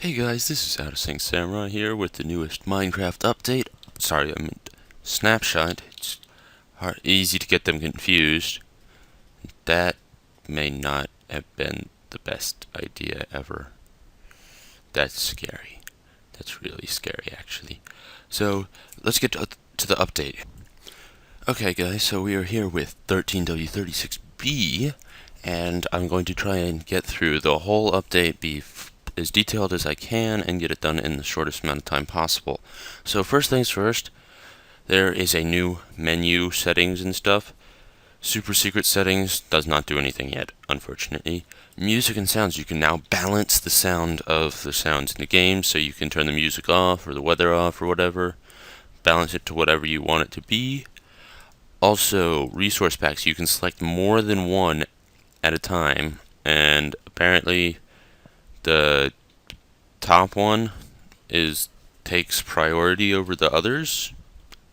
Hey guys, this is Out of Sync Samurai here with the newest Minecraft update. Sorry, I meant snapshot. It's easy to get them confused. That may not have been the best idea ever. That's scary. That's really scary, actually. So, let's get to the update. Okay, guys, so we are here with 13W36B, and I'm going to try and get through the whole update, be as detailed as I can, and get it done in the shortest amount of time possible. So first things first, there is a new menu settings and stuff. Super secret settings does not do anything yet, unfortunately. Music and sounds, you can now balance the sound of the sounds in the game, so you can turn the music off or the weather off or whatever. Balance it to whatever you want it to be. Also, resource packs, you can select more than one at a time, and apparently the top one takes priority over the others.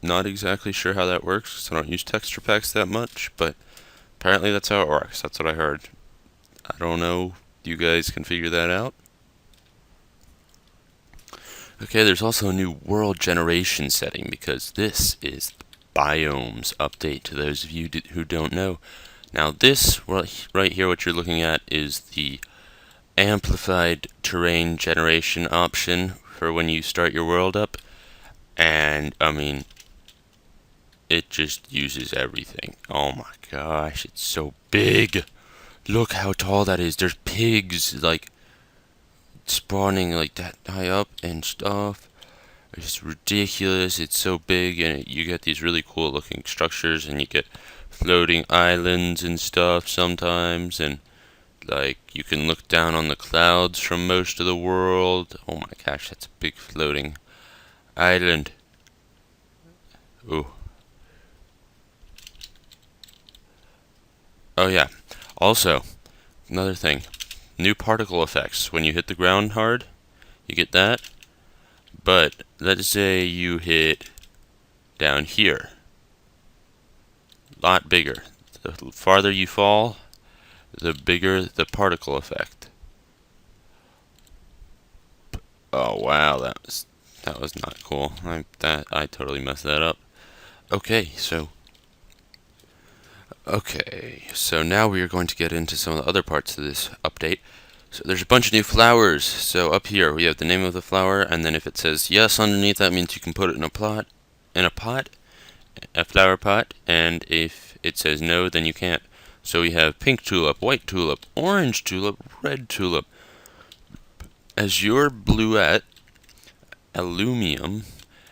Not exactly sure how that works, because I don't use texture packs that much, but apparently that's how it works. That's what I heard. I don't know. You guys can figure that out. Okay, there's also a new world generation setting, because this is the biomes update to those of you who don't know. Now this, right here, what you're looking at is the amplified terrain generation option for when you start your world up. And, I mean, it just uses everything. Oh my gosh, it's so big. Look how tall that is. There's pigs, like, spawning, like, that high up and stuff. It's ridiculous. It's so big, and you get these really cool looking structures, and you get floating islands and stuff sometimes, and like you can look down on the clouds from most of the world. Oh my gosh, that's a big floating island. Ooh. Oh yeah. Also, another thing. New particle effects. When you hit the ground hard, you get that. But let's say you hit down here. A lot bigger. The farther you fall, the bigger the particle effect. Oh wow, that was not cool. I totally messed that up. Okay, so now we are going to get into some of the other parts of this update. So there's a bunch of new flowers. So up here we have the name of the flower, and then if it says yes underneath, that means you can put it in a pot, a flower pot, and if it says no, then you can't. So we have pink tulip, white tulip, orange tulip, red tulip, azure bluette, allumium,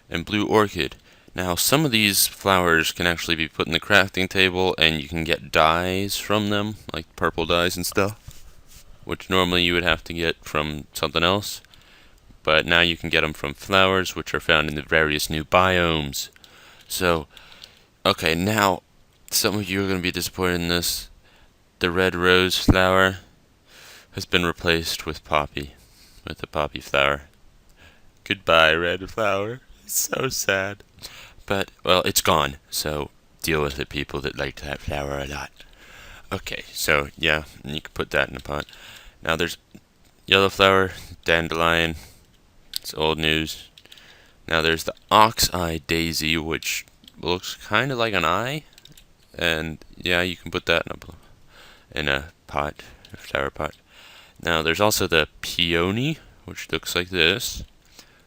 and blue orchid. Now, some of these flowers can actually be put in the crafting table, and you can get dyes from them, like purple dyes and stuff, which normally you would have to get from something else. But now you can get them from flowers, which are found in the various new biomes. So, okay, now, some of you are going to be disappointed in this. The red rose flower has been replaced with a poppy flower. Goodbye, red flower. It's so sad. But, well, it's gone, so deal with it, people that liked that flower a lot. Okay, so, yeah, you can put that in a pot. Now there's yellow flower, dandelion. It's old news. Now there's the ox-eye daisy, which looks kind of like an eye. And, yeah, you can put that in a pot, a flower pot. Now there's also the peony, which looks like this.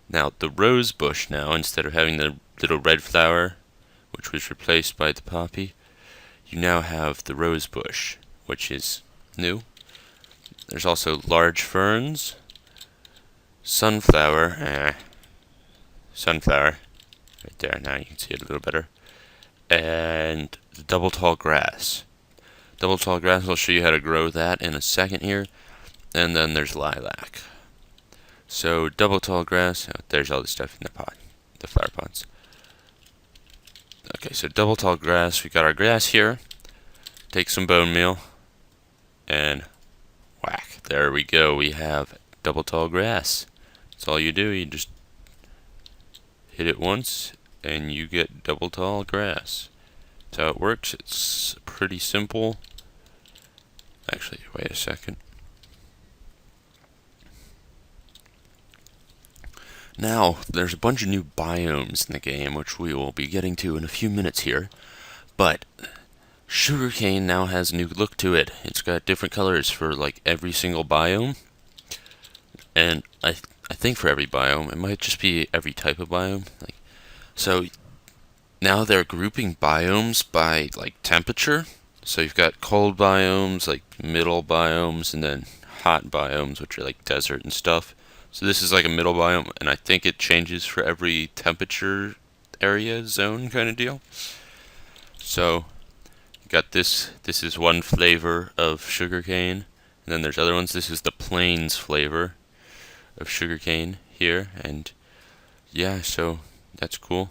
Now, the rose bush now, instead of having the little red flower, which was replaced by the poppy, you now have the rose bush, which is new. There's also large ferns, sunflower, sunflower, right there, now you can see it a little better, and the double tall grass. Double tall grass, I'll show you how to grow that in a second here, and then there's lilac. So, double tall grass, there's all the stuff in the pot, the flower pots. Okay, so double tall grass, we got our grass here. Take some bone meal, and whack, there we go, we have double tall grass. That's all you do, you just hit it once, and you get double tall grass. That's how it works, it's pretty simple. Actually, wait a second. Now, there's a bunch of new biomes in the game, which we will be getting to in a few minutes here, but sugarcane now has a new look to it. It's got different colors for like every single biome, and I think for every biome, it might just be every type of biome. Like, so now they're grouping biomes by like temperature. So you've got cold biomes, like middle biomes, and then hot biomes, which are like desert and stuff. So this is like a middle biome, and I think it changes for every temperature area zone kind of deal. So you got this. This is one flavor of sugarcane, and then there's other ones. This is the plains flavor of sugarcane here, and yeah, so that's cool.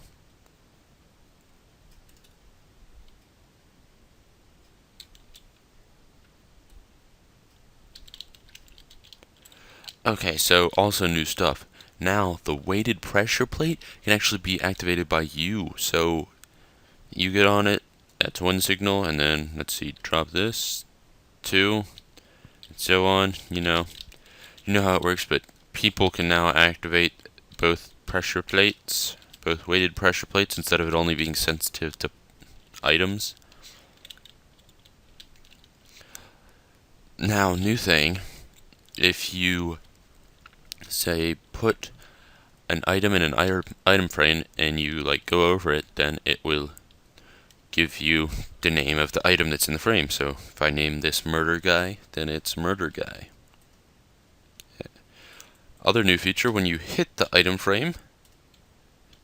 Okay, so also new stuff. Now, the weighted pressure plate can actually be activated by you. So, you get on it, that's one signal, and then, let's see, drop this, two, and so on, You know how it works, but people can now activate both pressure plates, both weighted pressure plates, instead of it only being sensitive to items. Now, new thing, if you, say, put an item in an item frame and you like go over it, then it will give you the name of the item that's in the frame. So if I name this murder guy, then it's murder guy. Other new feature, when you hit the item frame,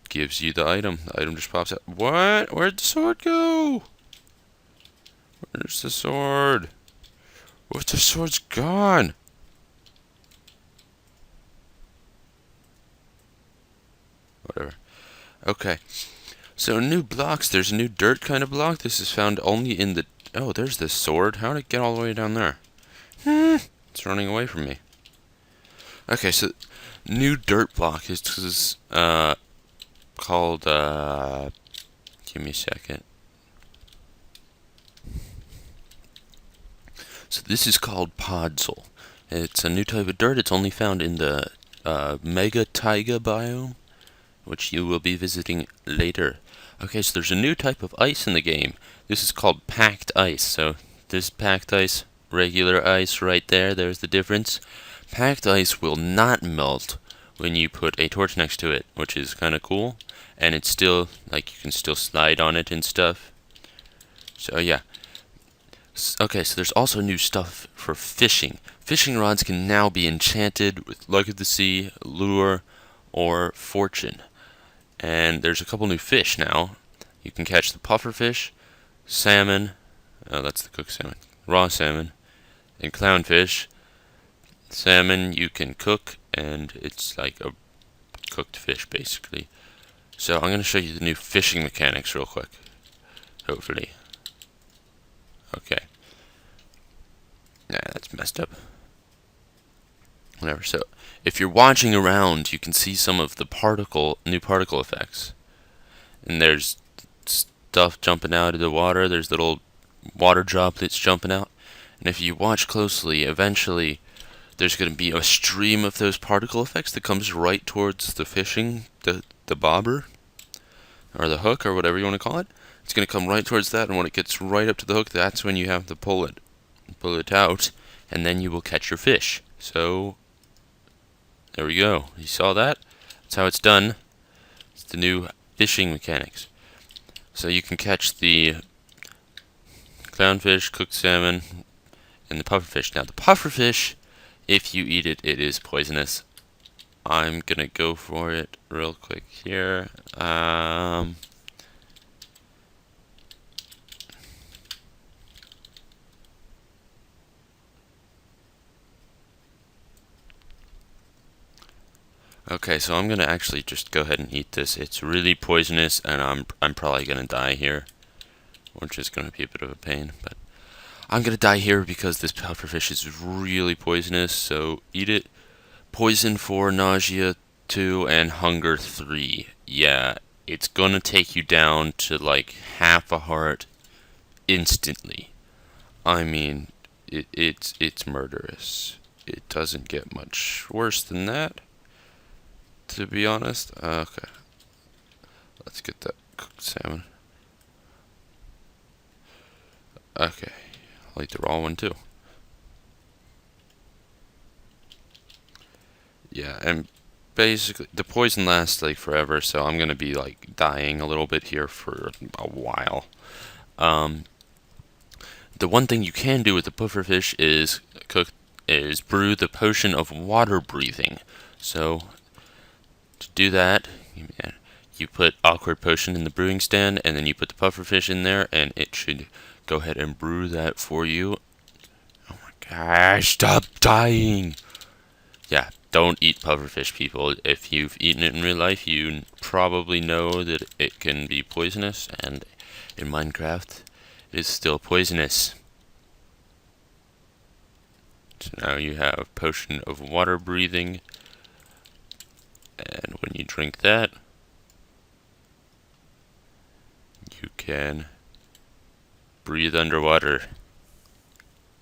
it gives you the item. The item just pops out. What? Where'd the sword go? Where's the sword? What? The sword's gone. Whatever. Okay. So new blocks, there's a new dirt kind of block. This is found only in the... Oh, there's this sword. How did it get all the way down there? It's running away from me. Okay, so new dirt block is called... Give me a second. So this is called Podzol. It's a new type of dirt. It's only found in the Mega Taiga biome, which you will be visiting later. Okay, so there's a new type of ice in the game. This is called packed ice. So this packed ice, regular ice right there, there's the difference. Packed ice will not melt when you put a torch next to it, which is kind of cool. And it's still, like, you can still slide on it and stuff. So yeah. Okay, so there's also new stuff for fishing. Fishing rods can now be enchanted with Luck of the Sea, Lure, or Fortune. And there's a couple new fish now. You can catch the pufferfish, salmon, oh, that's the cooked salmon, raw salmon, and clownfish. Salmon you can cook, and it's like a cooked fish, basically. So I'm going to show you the new fishing mechanics real quick, hopefully. Okay. Nah, that's messed up. Whatever. So, if you're watching around, you can see some of the new particle effects. And there's stuff jumping out of the water. There's little water droplets jumping out. And if you watch closely, eventually there's going to be a stream of those particle effects that comes right towards the fishing, the bobber, or the hook, or whatever you want to call it. It's going to come right towards that, and when it gets right up to the hook, that's when you have to pull it out, and then you will catch your fish. So, there we go. You saw that? That's how it's done. It's the new fishing mechanics. So you can catch the clownfish, cooked salmon, and the pufferfish. Now, the pufferfish, if you eat it, it is poisonous. I'm gonna go for it real quick here. Okay, so I'm gonna actually just go ahead and eat this. It's really poisonous, and I'm probably gonna die here, which is gonna be a bit of a pain. But I'm gonna die here because this pufferfish is really poisonous. So eat it. Poison 4, nausea 2, and hunger 3. Yeah, it's gonna take you down to like half a heart instantly. I mean, it's murderous. It doesn't get much worse than that. to be honest. Okay. Let's get that cooked salmon. Okay. I'll eat the raw one too. Yeah, and basically the poison lasts like forever, so I'm gonna be like dying a little bit here for a while. Um, the one thing you can do with the pufferfish is brew the potion of water breathing. So to do that, you put awkward potion in the brewing stand, and then you put the pufferfish in there, and it should go ahead and brew that for you. Oh my gosh, stop dying! Yeah, don't eat pufferfish, people. If you've eaten it in real life, you probably know that it can be poisonous, and in Minecraft, it is still poisonous. So now you have potion of water breathing, and when you drink that, you can breathe underwater.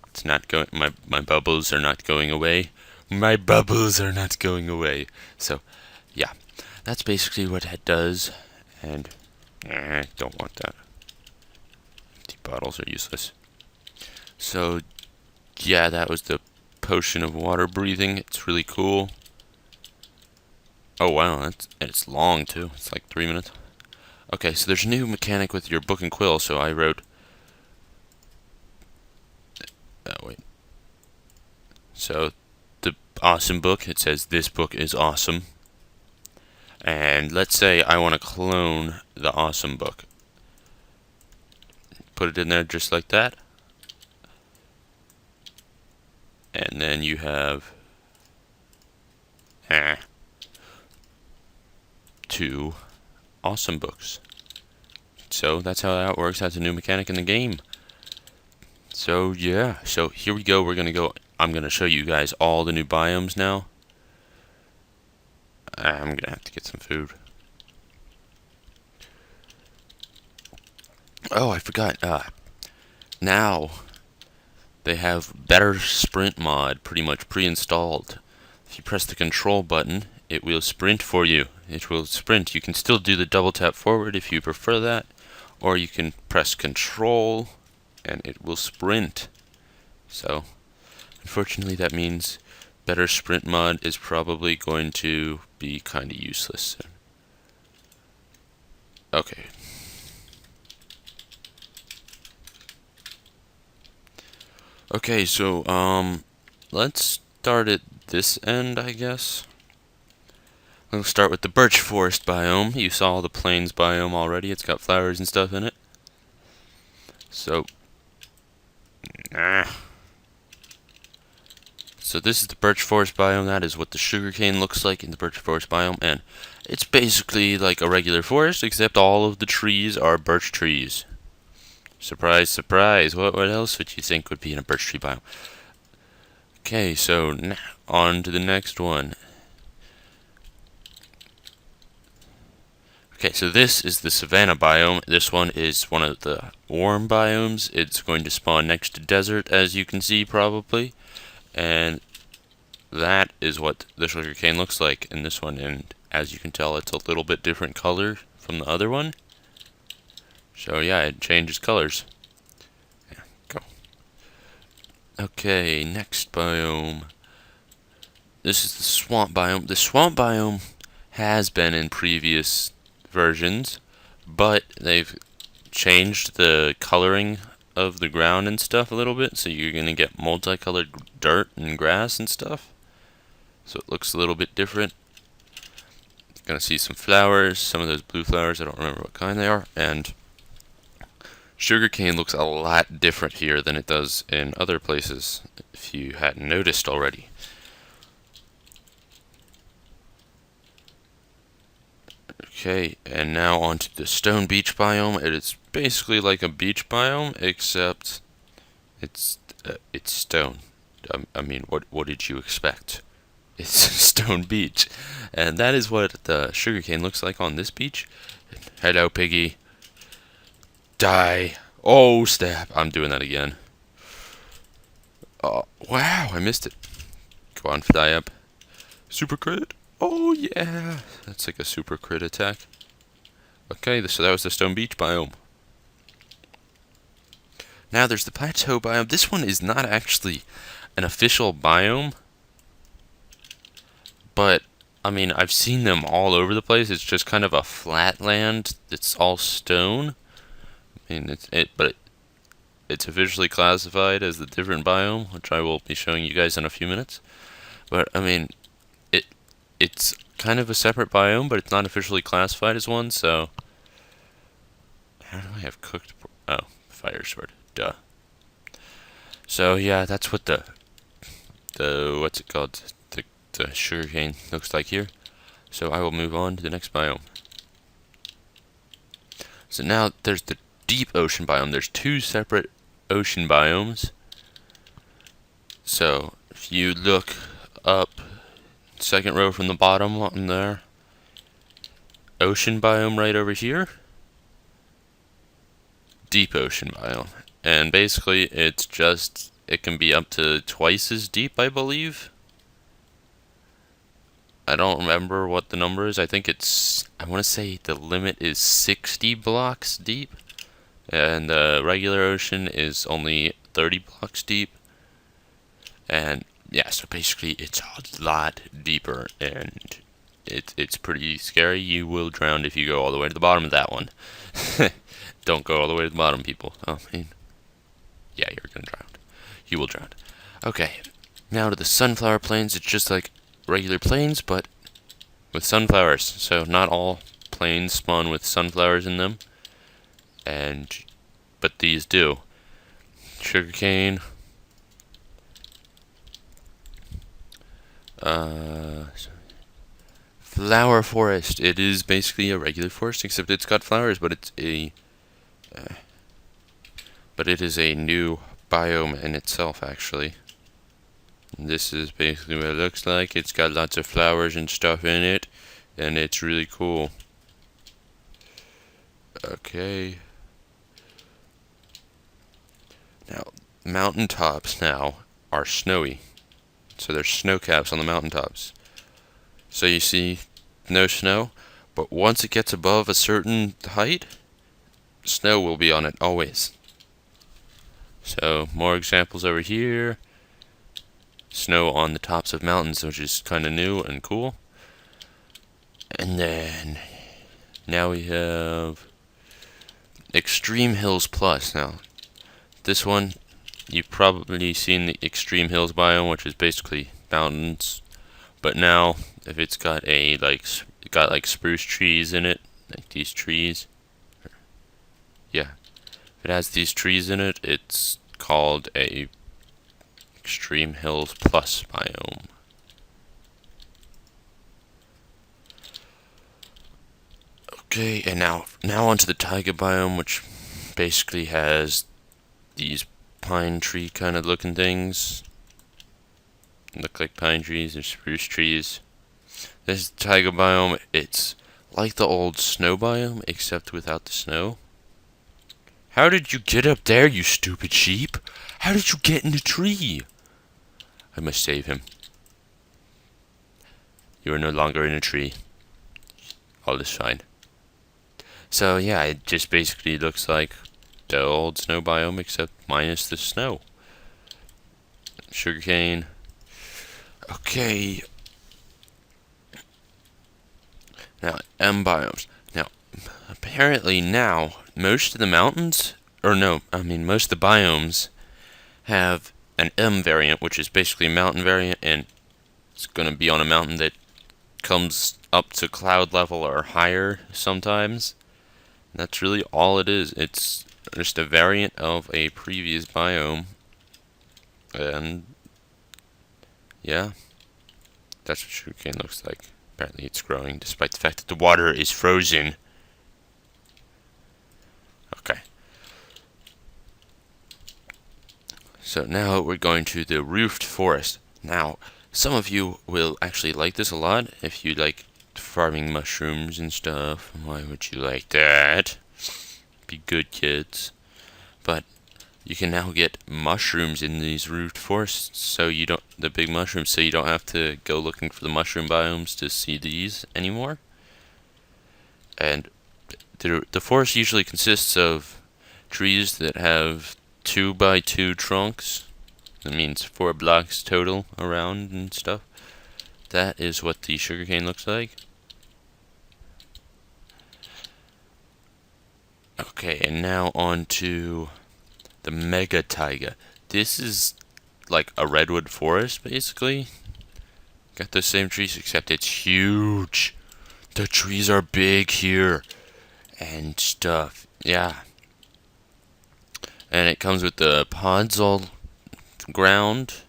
It's not going. My bubbles are not going away. My bubbles are not going away. So, yeah, that's basically what it does. And don't want that. Empty bottles are useless. So, yeah, that was the potion of water breathing. It's really cool. Oh wow, it's long too. It's like 3 minutes. Okay, so there's a new mechanic with your book and quill. So I wrote. Oh wait. So the awesome book. It says this book is awesome. And let's say I want to clone the awesome book. Put it in there just like that. And then you have 2 awesome books. So that's how that works. That's a new mechanic in the game. So yeah, so here we go. I'm gonna show you guys all the new biomes now. I'm gonna have to get some food. Oh, I forgot. Now they have better sprint mod pretty much pre-installed. If you press the control button, it will sprint for you. It will sprint. You can still do the double tap forward if you prefer that, or you can press control and it will sprint. So, unfortunately, that means better sprint mod is probably going to be kind of useless. Okay. Okay, so, let's start at this end, I guess. We'll start with the birch forest biome. You saw the plains biome already. It's got flowers and stuff in it. So, So this is the birch forest biome. That is what the sugarcane looks like in the birch forest biome, and it's basically like a regular forest, except all of the trees are birch trees. Surprise, surprise. What else would you think would be in a birch tree biome? Okay, so on to the next one. Okay, so this is the savanna biome. This one is one of the warm biomes. It's going to spawn next to desert, as you can see probably. And that is what the sugarcane looks like in this one. And as you can tell, it's a little bit different color from the other one. So yeah, it changes colors. Yeah, go. Okay, next biome. This is the swamp biome. The swamp biome has been in previous versions, but they've changed the coloring of the ground and stuff a little bit, so you're gonna get multicolored dirt and grass and stuff. So it looks a little bit different. Gonna see some flowers, some of those blue flowers, I don't remember what kind they are, and sugarcane looks a lot different here than it does in other places, if you hadn't noticed already. Okay, and now onto the stone beach biome. It is basically like a beach biome, except it's stone. I mean, what did you expect? It's stone beach, and that is what the sugarcane looks like on this beach. Hello, piggy. Die. Oh, stab. I'm doing that again. Oh, wow, I missed it. Go on, fly up. Super crit. Oh yeah! That's like a super crit attack. Okay, so that was the Stone Beach biome. Now there's the Plateau biome. This one is not actually an official biome, but I mean, I've seen them all over the place. It's just kind of a flat land that's all stone. I mean, it's officially classified as the different biome, which I will be showing you guys in a few minutes. But I mean, it it's kind of a separate biome, but it's not officially classified as one. So, how do I have cooked? Oh, fire sword. Duh. So yeah, that's what the what's it called? The sugarcane looks like here. So I will move on to the next biome. So now there's the deep ocean biome. There's two separate ocean biomes. So if you look up, second row from the bottom on there, ocean biome right over here, deep ocean biome. And basically it can be up to twice as deep, I believe. I don't remember what the number is. I think I want to say the limit is 60 blocks deep. And the regular ocean is only 30 blocks deep. And yeah, so basically it's a lot deeper, and it's pretty scary. You will drown if you go all the way to the bottom of that one. Don't go all the way to the bottom, people. Oh, man. Yeah, you're gonna drown. You will drown. Okay, now to the sunflower plains. It's just like regular plains, but with sunflowers. So not all plains spawn with sunflowers in them, but these do. Sugarcane. Flower forest. It is basically a regular forest, except it's got flowers, but it is a new biome in itself, actually. This is basically what it looks like. It's got lots of flowers and stuff in it, and it's really cool. Okay. Now, mountaintops now are snowy. So there's snow caps on the mountaintops. So you see no snow, but once it gets above a certain height, snow will be on it always. So more examples over here. Snow on the tops of mountains, which is kind of new and cool. And then now we have Extreme Hills Plus. Now this one, you've probably seen the Extreme Hills biome, which is basically mountains. But now, if it's got like spruce trees in it, like these trees, yeah, if it has these trees in it, it's called a Extreme Hills Plus biome. Okay, and now onto the taiga biome, which basically has these pine tree kind of looking things. Look like pine trees or spruce trees. This taiga biome, it's like the old snow biome, except without the snow. How did you get up there, you stupid sheep? How did you get in the tree? I must save him. You are no longer in a tree. All is fine. So yeah, it just basically looks like the old snow biome, except minus the snow. Sugarcane. Okay. Now, M biomes. Now, apparently now, most of the mountains, most of the biomes have an M variant, which is basically a mountain variant, and it's going to be on a mountain that comes up to cloud level or higher sometimes. And that's really all it is. It's just a variant of a previous biome. And yeah, that's what sugarcane looks like. Apparently it's growing despite the fact that the water is frozen. Okay. So now we're going to the roofed forest. Now, some of you will actually like this a lot if you like farming mushrooms and stuff. Why would you like that? Be good kids. But you can now get mushrooms in these root forests, so you don't the big mushrooms, so you don't have to go looking for the mushroom biomes to see these anymore. And the forest usually consists of trees that have 2x2 trunks. That means 4 blocks total around and stuff. That is what the sugarcane looks like. Okay, and now on to the mega taiga. This is like a redwood forest, basically. Got the same trees, except it's huge. The trees are big here and stuff. Yeah. And it comes with the pods all ground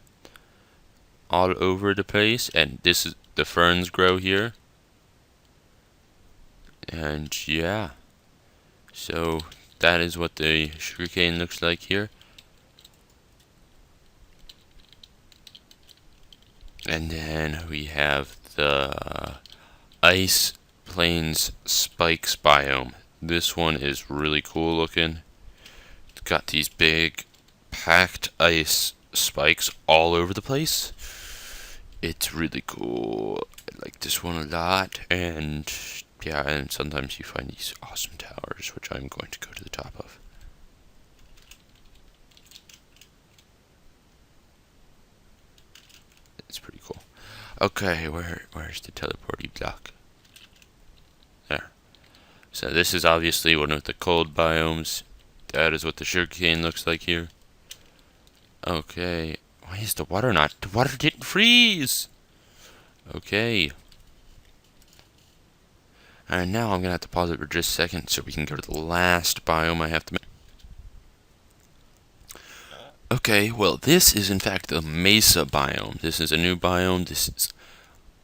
all over the place, and this is the ferns grow here. And yeah. So that is what the sugarcane looks like here. And then we have the Ice Plains Spikes biome. This one is really cool looking. It's got these big packed ice spikes all over the place. It's really cool. I like this one a lot. And yeah, and sometimes you find these awesome towers, which I'm going to go to the top of. It's pretty cool. Okay, where's the teleporty block? There. So this is obviously one of the cold biomes. That is what the sugarcane looks like here. Okay. Why is the water not? The water didn't freeze! Okay. And now I'm gonna have to pause it for just a second so we can go to the last biome I have to make. Okay, well, this is in fact the mesa biome. This is a new biome. This is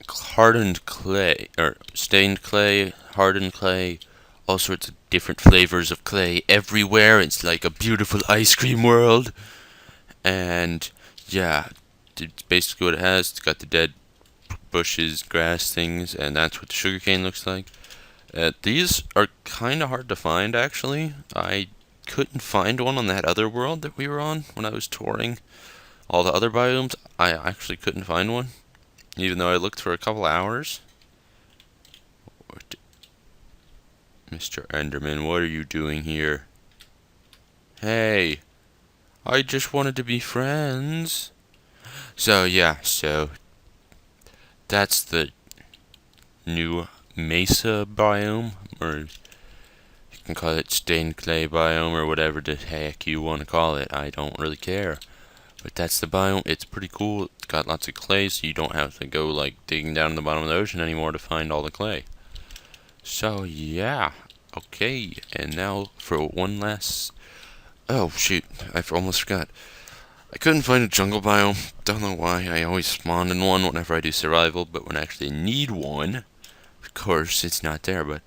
hardened clay, or stained clay, hardened clay, all sorts of different flavors of clay everywhere. It's like a beautiful ice cream world. And yeah, it's basically what it has. It's got the dead bushes, grass things, and that's what the sugarcane looks like. These are kind of hard to find, actually. I couldn't find one on that other world that we were on when I was touring all the other biomes. I actually couldn't find one, even though I looked for a couple hours. Mr. Enderman, what are you doing here? Hey, I just wanted to be friends. So yeah, so that's the new mesa biome, or you can call it stained clay biome, or whatever the heck you want to call it. I don't really care. But that's the biome. It's pretty cool. It's got lots of clay, so you don't have to go like digging down in the bottom of the ocean anymore to find all the clay. So yeah, okay. And now for one last. Oh shoot, I almost forgot. I couldn't find a jungle biome. Don't know why. I always spawn in one whenever I do survival, but when I actually need one, of course, it's not there. But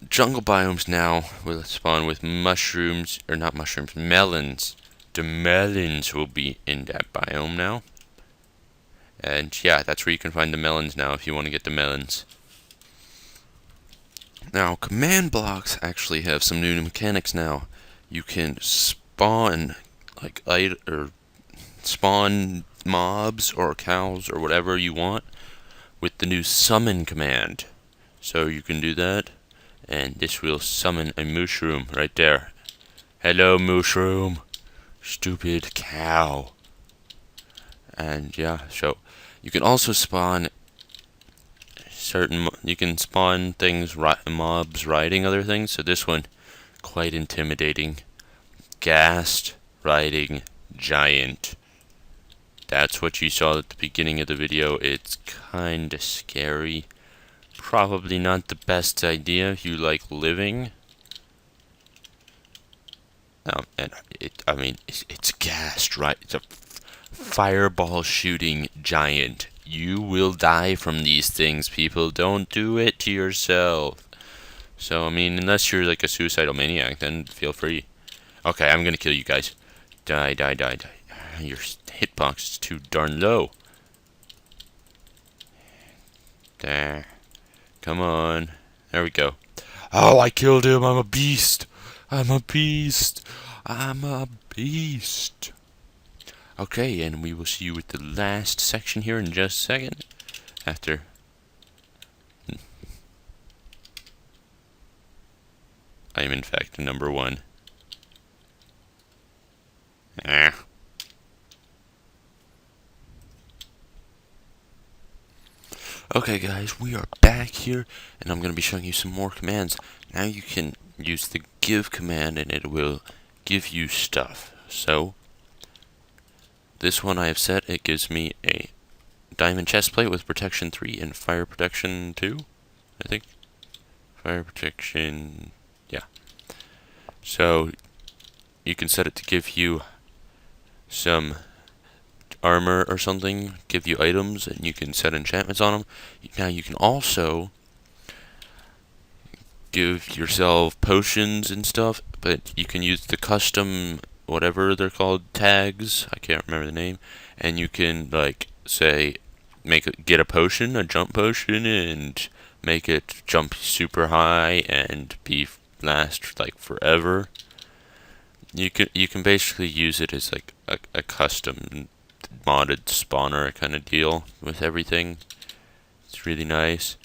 jungle biomes now will spawn with mushrooms, or not mushrooms, melons. The melons will be in that biome now. And yeah, that's where you can find the melons now if you want to get the melons. Now, command blocks actually have some new mechanics now. You can spawn or spawn mobs or cows or whatever you want with the new summon command. So you can do that, and this will summon a mushroom right there. Hello, mushroom. Stupid cow. And yeah, so you can also spawn you can spawn things, mobs riding other things. So this one, quite intimidating. Ghast riding giant. That's what you saw at the beginning of the video. It's kinda scary. Probably not the best idea if you like living. And it's Ghast, right? It's a fireball shooting giant. You will die from these things, people. Don't do it to yourself. So, unless you're like a suicidal maniac, then feel free. Okay, I'm gonna kill you guys. Die, die, die, die. Your hitbox is too darn low. There. Come on. There we go. Oh, I killed him. I'm a beast. I'm a beast. I'm a Beast. Okay, and we will see you with the last section here in just a second. After. I am in fact number 1. Okay guys, we are back here, and I'm going to be showing you some more commands. Now you can use the give command and it will give you stuff. So, this one I have set, it gives me a diamond chestplate with protection 3 and fire protection 2, I think. Fire protection, yeah. So, you can set it to give you some armor or something, give you items, and you can set enchantments on them. Now you can also give yourself potions and stuff, but you can use the custom, whatever they're called, tags, I can't remember the name, and you can, like, say, get a potion, a jump potion, and make it jump super high and last like forever. You can basically use it as like a custom modded spawner kind of deal with everything. It's really nice.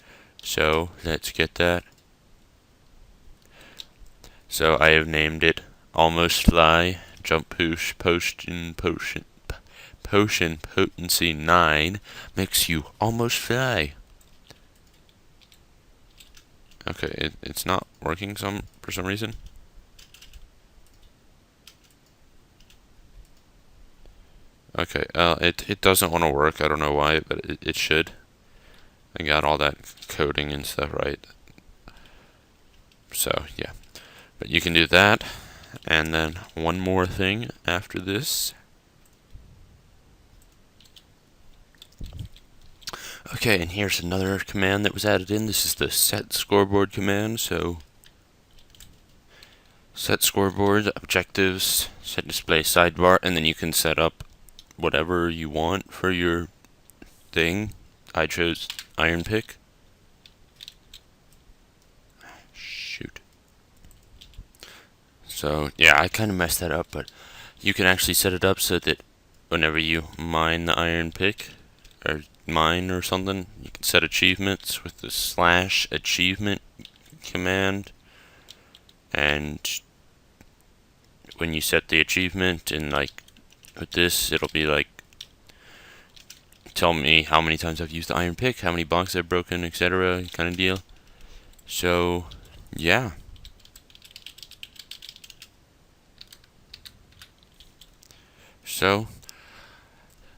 So let's get that. So I have named it Almost Fly Jump Push Potion Potency 9 makes you almost fly. Okay, it's not working for some reason. Okay, it doesn't want to work. I don't know why, but it should. I got all that coding and stuff right. So, yeah. But you can do that. And then one more thing after this. Okay, and here's another command that was added in. This is the set scoreboard command. So, set scoreboard, objectives, set display sidebar, and then you can set up whatever you want for your thing. I chose iron pick. Shoot. So, yeah, I kind of messed that up, but you can actually set it up so that whenever you mine the iron pick, or mine or something, you can set achievements with the /achievement command, and when you set the achievement, and like with this, it'll be like tell me how many times I've used the iron pick, how many blocks I've broken, etc. kind of deal. So, yeah. So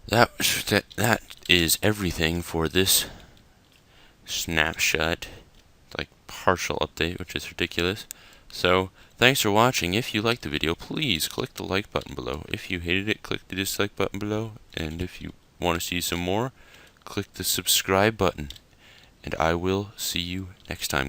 that is everything for this snapshot, like partial update, which is ridiculous. So thanks for watching. If you liked the video, please click the like button below. If you hated it, click the dislike button below. And if you want to see some more, click the subscribe button. And I will see you next time, guys.